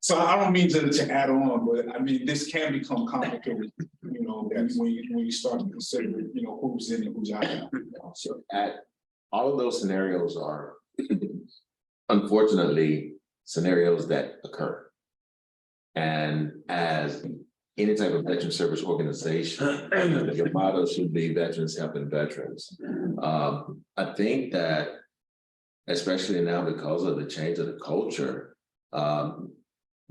So I don't mean to add on, but I mean, this can become complicated, you know, when you start to consider, you know, who's in and who's out. So all of those scenarios are unfortunately scenarios that occur. And as any type of veteran service organization, your motto should be veterans helping veterans. I think that, especially now because of the change of the culture,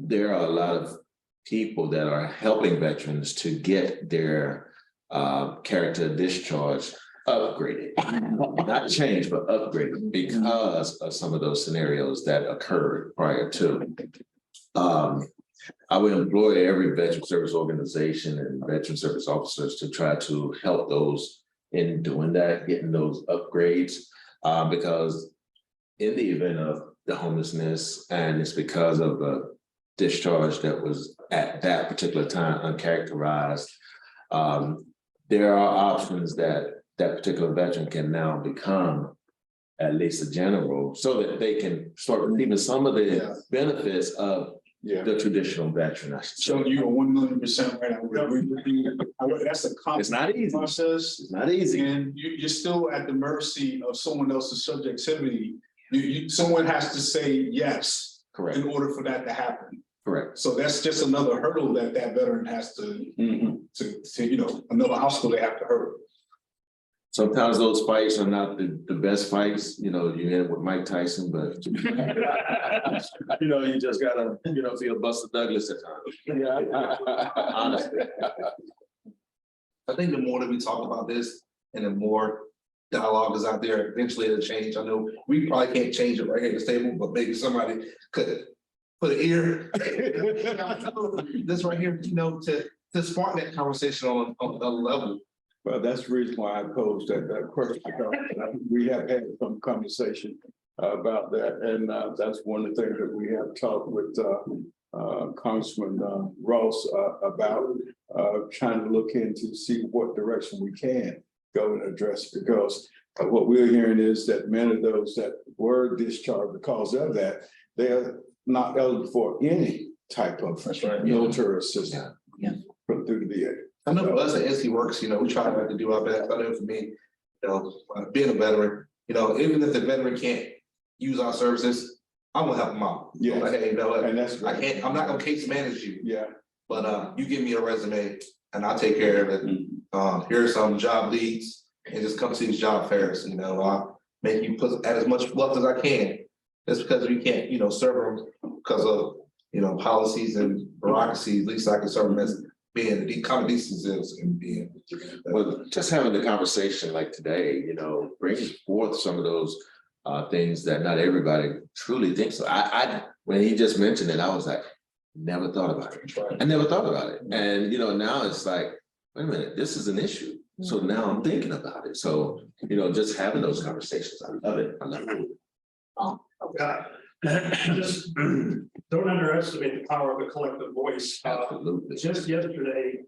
there are a lot of people that are helping veterans to get their character discharge upgraded, not changed, but upgraded because of some of those scenarios that occurred prior to. I would employ every veteran service organization and veteran service officers to try to help those in doing that, getting those upgrades, because in the event of the homelessness, and it's because of the discharge that was at that particular time uncharacterized. There are options that that particular veteran can now become at least a general, so that they can start receiving some of the benefits of the traditional veteran, I should say. So you are 1,000,000% right. I would agree with you. That's a It's not easy. process. It's not easy. And you're still at the mercy of someone else's subjectivity. Someone has to say yes. Correct. In order for that to happen. Correct. So that's just another hurdle that veteran has to, another obstacle they have to hurdle. Sometimes those fights are not the best fights, you end with Mike Tyson, but you just gotta, feel Buster Douglas at times. Honestly. I think the more that we talk about this and the more dialogue is out there, eventually it'll change. I know we probably can't change it right here at this table, but maybe somebody could put an ear. This right here, to spark that conversation on another level. Well, that's the reason why I posed that question. We have had some conversation about that, and that's one of the things that we have talked with Congressman Ross about, trying to look into see what direction we can go and address, because what we're hearing is that many of those that were discharged because of that, they're not eligible for any type of military assistance through the VA. I know for us at NC Works, we try to do our best. I know for me, being a veteran, even if the veteran can't use our services, I'm gonna help them out. Yeah. Like, hey, And that's I can't, I'm not gonna case manage you. Yeah. But you give me a resume and I'll take care of it. Here are some job leads and just come to these job fairs, I'll make you put as much fluff as I can. Just because we can't, serve them because of, policies and bureaucracies, at least I can serve them as being the common decency and being. Well, just having the conversation like today, brings forth some of those things that not everybody truly thinks of. I when he just mentioned it, I was like, never thought about it. I never thought about it. And now it's like, wait a minute, this is an issue. So now I'm thinking about it. So, just having those conversations, I love it. I love it. Yeah. Just don't underestimate the power of the collective voice. Absolutely. Just yesterday,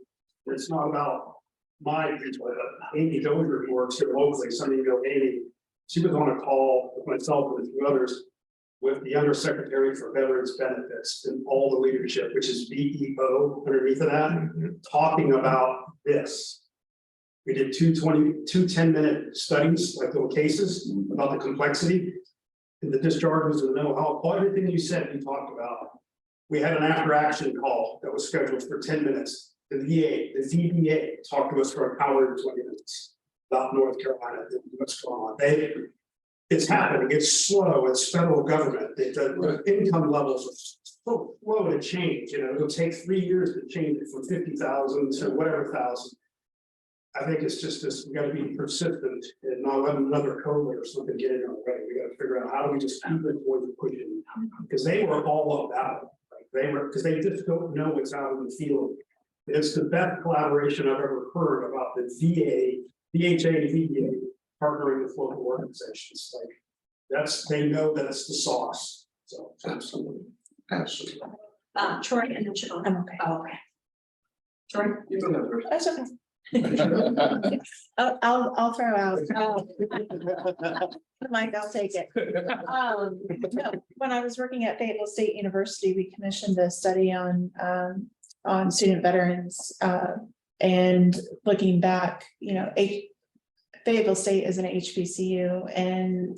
it's not about my people, Amy Dozier, who works here locally, some of you know Amy. She was on a call with myself and a few others with the Undersecretary for Veterans Benefits and all the leadership, which is VEO underneath of that, talking about this. We did two 10-minute studies, like little cases about the complexity. And the discharges and know-how, everything you said, we talked about. We had an after-action call that was scheduled for 10 minutes. The VA talked to us for an hour and 20 minutes about North Carolina, what's going on. It's happening, it's slow, it's federal government. The income levels are so slow to change. It'll take 3 years to change it from 50,000 to whatever thousand. I think it's just this, we gotta be persistent and not let another COVID or something get in our way. We gotta figure out how do we just keep it going and pushing, because they were all about it. Because they just don't know what's out in the field. It's the best collaboration I've ever heard about the VA, VHA, VA partnering with local organizations. They know that it's the sauce. So absolutely. Absolutely. Troy and then Siobhan. I'm okay. Oh, okay. Troy. That's okay. I'll throw out. Mike, I'll take it. No, when I was working at Fayetteville State University, we commissioned a study on student veterans, and looking back, Fayetteville State is an HBCU, and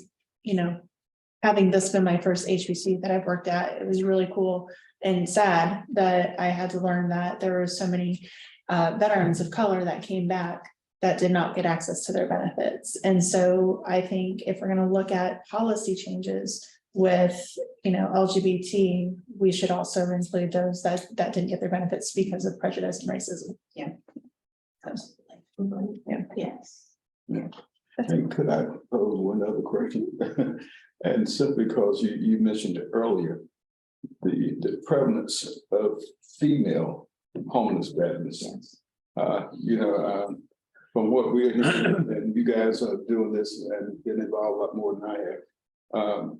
having this been my first HBCU that I've worked at, it was really cool and sad that I had to learn that there were so many veterans of color that came back that did not get access to their benefits. And so I think if we're going to look at policy changes with, LGBT, we should also include those that didn't get their benefits because of prejudice and racism. Yeah. Absolutely. Yeah. Yes. Yeah. And could I pose one other question? And simply because you mentioned it earlier, the prevalence of female homeless veterans. From what we're hearing, and you guys are doing this and getting involved a lot more than I have.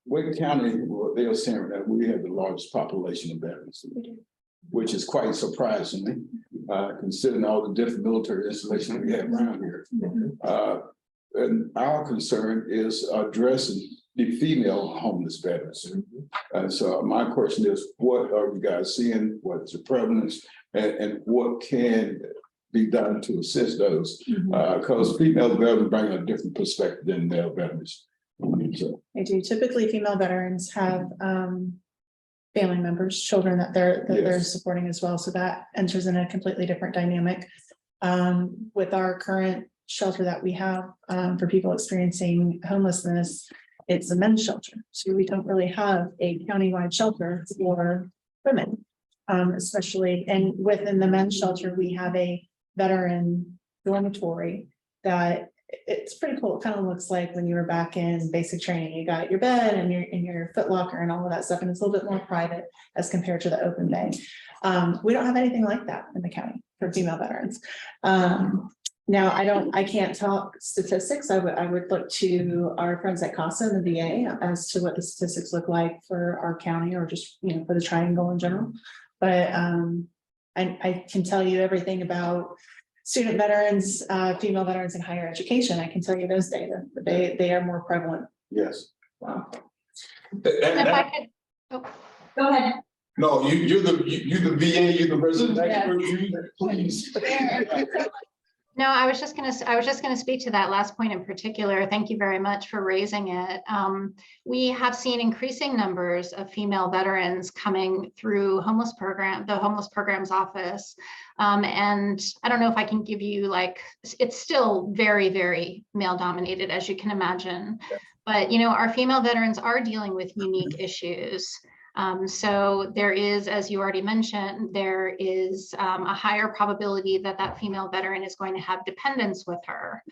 Wake County, well, they're saying that we have the largest population of veterans, which is quite surprising, considering all the different military installations we have around here. And our concern is addressing the female homeless veterans. And so my question is, what are you guys seeing? What's the prevalence, and what can be done to assist those? Because female veterans bring a different perspective than male veterans. So, They do. Typically, female veterans have family members, children that they're supporting as well. So that enters in a completely different dynamic. With our current shelter that we have for people experiencing homelessness, it's a men's shelter. So we don't really have a countywide shelter for women, especially, and within the men's shelter, we have a veteran dormitory that it's pretty cool. It kind of looks like when you were back in basic training, you got your bed and your foot locker and all of that stuff. And it's a little bit more private as compared to the open bay. We don't have anything like that in the county for female veterans. Now I can't talk statistics. I would look to our friends at CASA and the VA as to what the statistics look like for our county, or just, for the triangle in general. But I can tell you everything about student veterans, female veterans in higher education. I can tell you those data. They are more prevalent. yes. Wow. If I could, oh, go ahead. No, you're the VA, you're the resident expert, please. No, I was just gonna speak to that last point in particular. Thank you very much for raising it. We have seen increasing numbers of female veterans coming through the homeless programs office. And I don't know if I can give you it's still very, very male dominated, as you can imagine. But, our female veterans are dealing with unique issues. So there is, as you already mentioned, there is a higher probability that that female veteran is going to have dependents with her.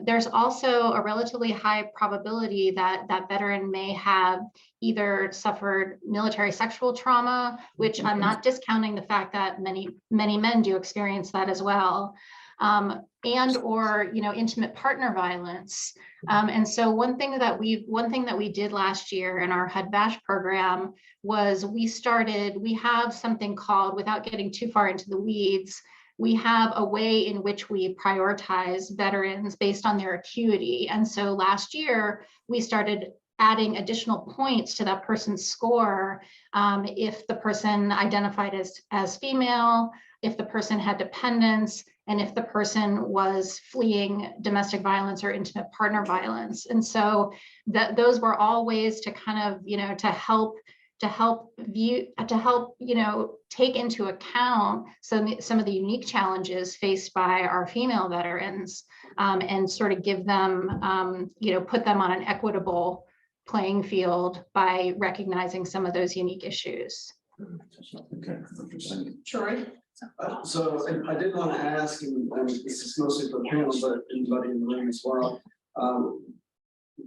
There's also a relatively high probability that that veteran may have either suffered military sexual trauma, which I'm not discounting the fact that many men do experience that as well, and or intimate partner violence. And so one thing that we did last year in our HUD-VASH program was we have something called, without getting too far into the weeds, we have a way in which we prioritize veterans based on their acuity. And so last year we started adding additional points to that person's score if the person identified as female, if the person had dependents, and if the person was fleeing domestic violence or intimate partner violence. And so those were all ways to kind of, to help take into account some of the unique challenges faced by our female veterans, and sort of give them, put them on an equitable playing field by recognizing some of those unique issues. Okay. Troy? So I did want to ask, and this is mostly for the panel, but anybody in the room as well.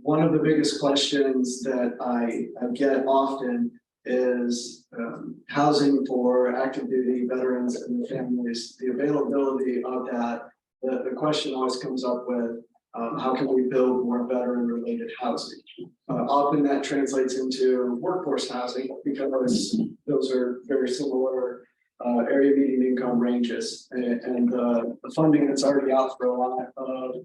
One of the biggest questions that I get often is housing for active duty veterans and their families, the availability of that. The question always comes up with how can we build more veteran related housing? Often that translates into workforce housing because those are very similar area median income ranges, and the funding that's already out for a lot of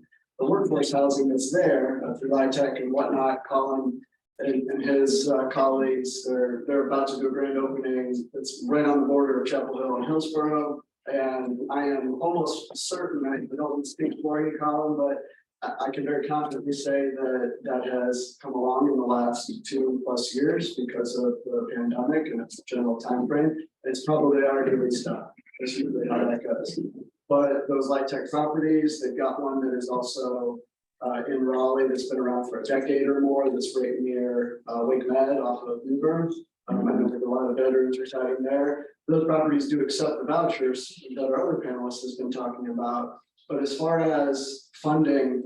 the workforce housing that's there through LIHTC and whatnot. Collin and his colleagues, they're about to do a grand opening. It's right on the border of Chapel Hill and Hillsborough, and I am almost certain, I don't speak for you, Collin, but I can very confidently say that has come along in the last 2+ years because of the pandemic and its general time frame. It's probably already leased up. That's usually how that goes. But those LIHTC properties, they've got one that is also in Raleigh that's been around for a decade or more. That's right near Wake Med off of Durham. I know there's a lot of veterans residing there. Those properties do accept the vouchers that our other panelists has been talking about. But as far as funding,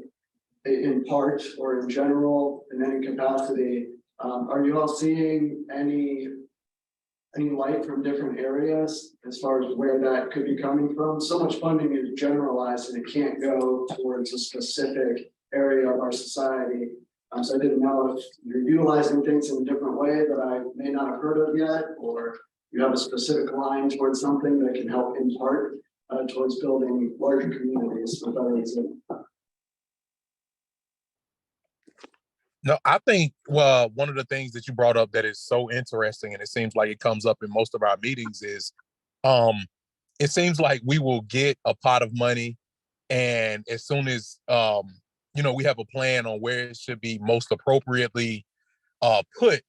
in part or in general, in any capacity, are you all seeing any light from different areas as far as where that could be coming from? So much funding is generalized and it can't go towards a specific area of our society. So I didn't know if you're utilizing things in a different way that I may not have heard of yet, or you have a specific line towards something that can help in part towards building larger communities with veterans. No, I think, well, one of the things that you brought up that is so interesting, and it seems like it comes up in most of our meetings is, it seems like we will get a pot of money, and as soon as, we have a plan on where it should be most appropriately put,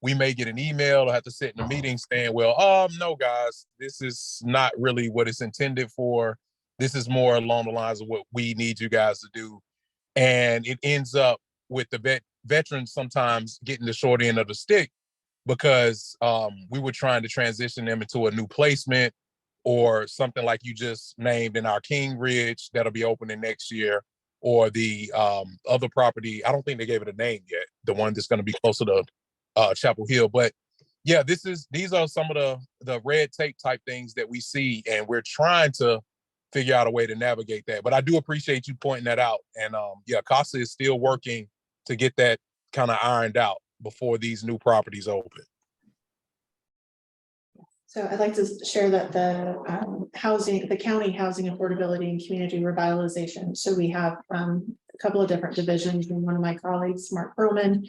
we may get an email or have to sit in a meeting saying, well, no, guys, this is not really what it's intended for. This is more along the lines of what we need you guys to do. And it ends up with the veterans sometimes getting the short end of the stick because we were trying to transition them into a new placement or something like you just named in our King Ridge that'll be opening next year, or the other property. I don't think they gave it a name yet, the one that's going to be closer to Chapel Hill. But yeah, these are some of the red tape type things that we see, and we're trying to figure out a way to navigate that. But I do appreciate you pointing that out. And CASA is still working to get that kind of ironed out before these new properties open. So I'd like to share that the county housing affordability and community revitalization. So we have a couple of different divisions, and one of my colleagues, Mark Perlman,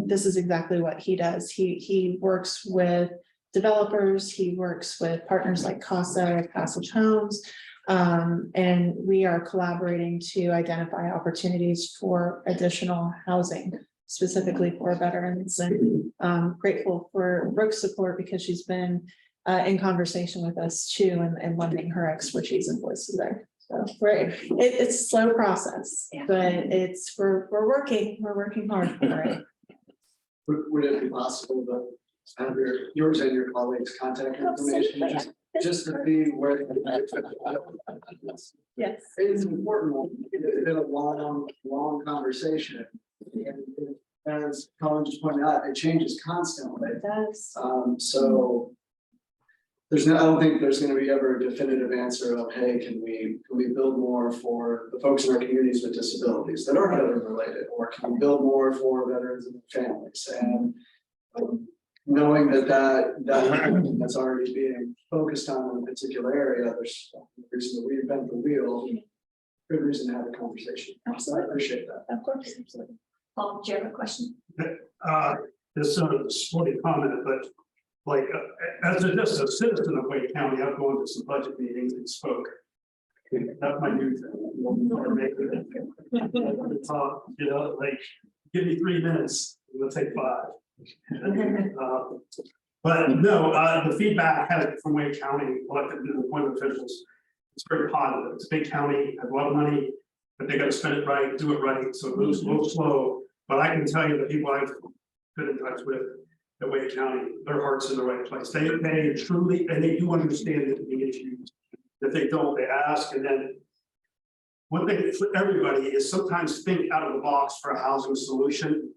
this is exactly what he does. He works with developers, he works with partners like CASA, Passage Homes, and we are collaborating to identify opportunities for additional housing, specifically for veterans, and grateful for Brooke's support because she's been in conversation with us too, and lending her expertise and voices there. So it's a slow process, but we're working hard for it. Would it be possible to have yours and your colleagues' contact information just to be where? Yes, it's important. It's been a long conversation. And as Collin just pointed out, it changes constantly. It does. So I don't think there's going to be ever a definitive answer of, hey, can we build more for the folks in our communities with disabilities that aren't veteran related, or can we build more for veterans and families? And knowing that's already being focused on in a particular area, there's no reason to reinvent the wheel. Good reason to have a conversation. So I appreciate that. Of course, absolutely. Paul, do you have a question? This sort of sporty comment, but like, as just a citizen of Wake County, I've gone to some budget meetings and spoke. That's my new thing. Talk, like, give me 3 minutes, we'll take 5. But no, the feedback from Wake County elected and appointed officials, it's very positive. It's a big county, has a lot of money, but they got to spend it right, do it right, so it moves a little slow. But I can tell you the people I've been in touch with at Wake County, their heart's in the right place. They truly, and they do understand the issues. If they don't, they ask. And then one thing for everybody is sometimes think out of the box for a housing solution.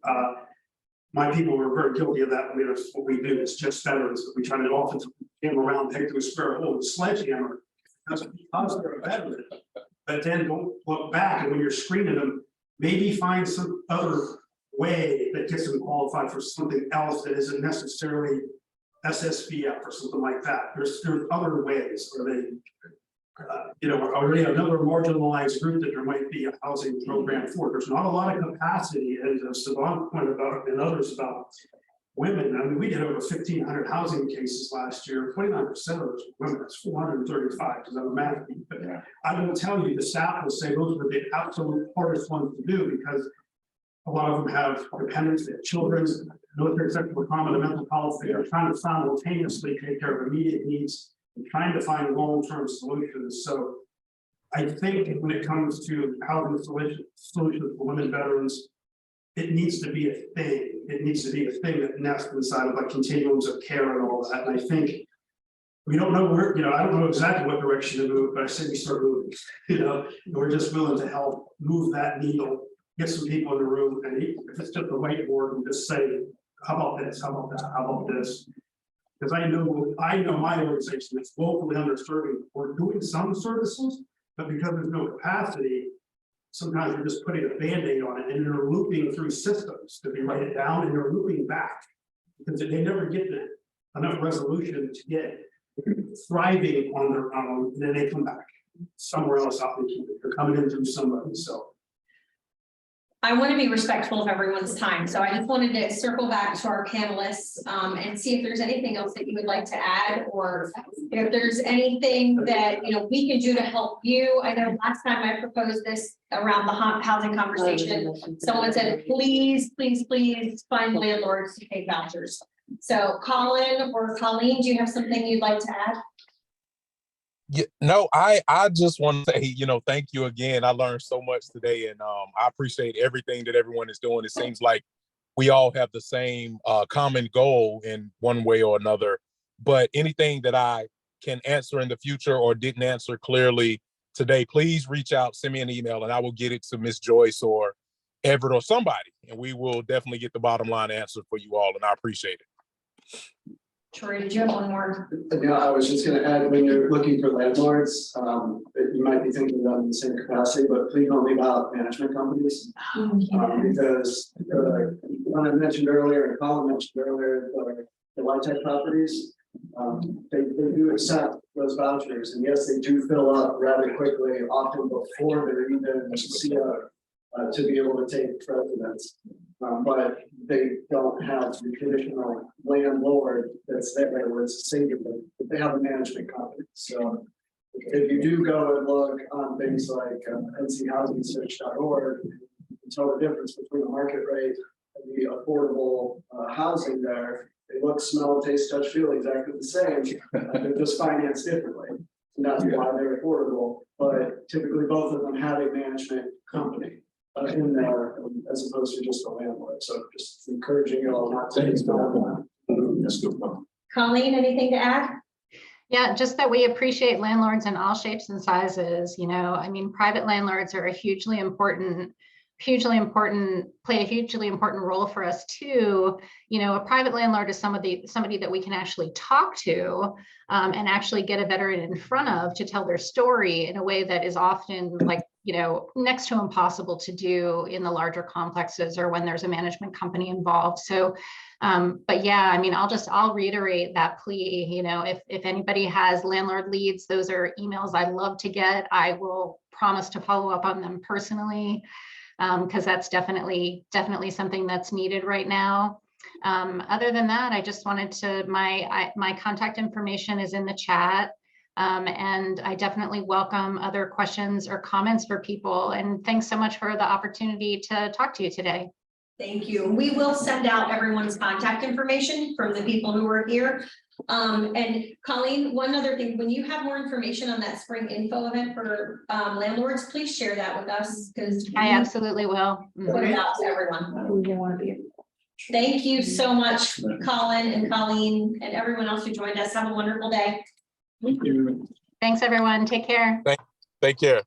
My people were very guilty of that. That's what we do. It's just veterans. We try to often came around, take to a square hole with a sledgehammer. That's because they're a veteran. But then don't look back, and when you're screening them, maybe find some other way that gets them qualified for something else that isn't necessarily SSVF or something like that. There's other ways where they, already another marginalized group that there might be a housing program for. There's not a lot of capacity, as Savon pointed out and others about women. I mean, we did over 1,500 housing cases last year. 29% of those were women. That's 435 because I'm a math. But I will tell you, the staff will say those were the absolute hardest ones to do because a lot of them have dependents, they have children, military sexual trauma, and mental health. They are trying to simultaneously take care of immediate needs and trying to find long-term solutions. So I think when it comes to housing solutions for women veterans, it needs to be a thing. It needs to be a thing that nests inside of like continuums of care and all that. And I think we don't know where, I don't know exactly what direction to move, but I say we start moving, and we're just willing to help move that needle, get some people in the room, and if it's just a whiteboard, and just say, how about this, how about that, how about this? Because I know my organization is woefully underserving. We're doing some services, but because there's no capacity, sometimes we're just putting a Band-Aid on it and they're looping through systems to be write it down and they're looping back. Because they never get enough resolution to get thriving on their own, and then they come back somewhere else out in the community. They're coming in through somebody, so. I want to be respectful of everyone's time, so I just wanted to circle back to our panelists and see if there's anything else that you would like to add, or if there's anything that, you know, we can do to help you. I know last time I proposed this around the housing conversation, someone said, please, please, please find landlords to pay vouchers. So Collin or Colleen, do you have something you'd like to add? Yeah, no, I just want to say, you know, thank you again. I learned so much today, and I appreciate everything that everyone is doing. It seems like we all have the same common goal in one way or another. But anything that I can answer in the future or didn't answer clearly today, please reach out, send me an email, and I will get it to Miss Joyce or Everett or somebody, and we will definitely get the bottom line answer for you all, and I appreciate it. Troy, did you have one more? Yeah, I was just gonna add, when you're looking for landlords, that you might be thinking about in the same capacity, but please don't leave out management companies. Because when I mentioned earlier, and Collin mentioned earlier, the Tech properties, they do accept those vouchers, and yes, they do fill up rather quickly, often before they're even CO to be able to take residents. But they don't have the traditional landlord that's there where it's a singular, but they have a management company. So if you do go and look on things like nchousingsearch.org, you can tell the difference between the market rate and the affordable housing there. They look, smell, taste, touch, feel exactly the same. They're just financed differently. And that's why they're affordable. But typically both of them have a management company in there as opposed to just a landlord. So just encouraging you all not to. That's good. Colleen, anything to add? Yeah, just that we appreciate landlords in all shapes and sizes. You know, I mean, private landlords are a hugely important, play a hugely important role for us too. You know, a private landlord is somebody that we can actually talk to and actually get a veteran in front of to tell their story in a way that is often, like, you know, next to impossible to do in the larger complexes or when there's a management company involved. So, but yeah, I mean, I'll reiterate that plea. You know, if anybody has landlord leads, those are emails I love to get. I will promise to follow up on them personally, because that's definitely something that's needed right now. Other than that, I just wanted to, my contact information is in the chat. And I definitely welcome other questions or comments for people. And thanks so much for the opportunity to talk to you today. Thank you. We will send out everyone's contact information from the people who are here. And Colleen, one other thing, when you have more information on that spring info event for landlords, please share that with us, because I absolutely will. Put it out to everyone. Thank you so much, Collin and Colleen, and everyone else who joined us. Have a wonderful day. Thank you. Thanks, everyone. Take care. Take care.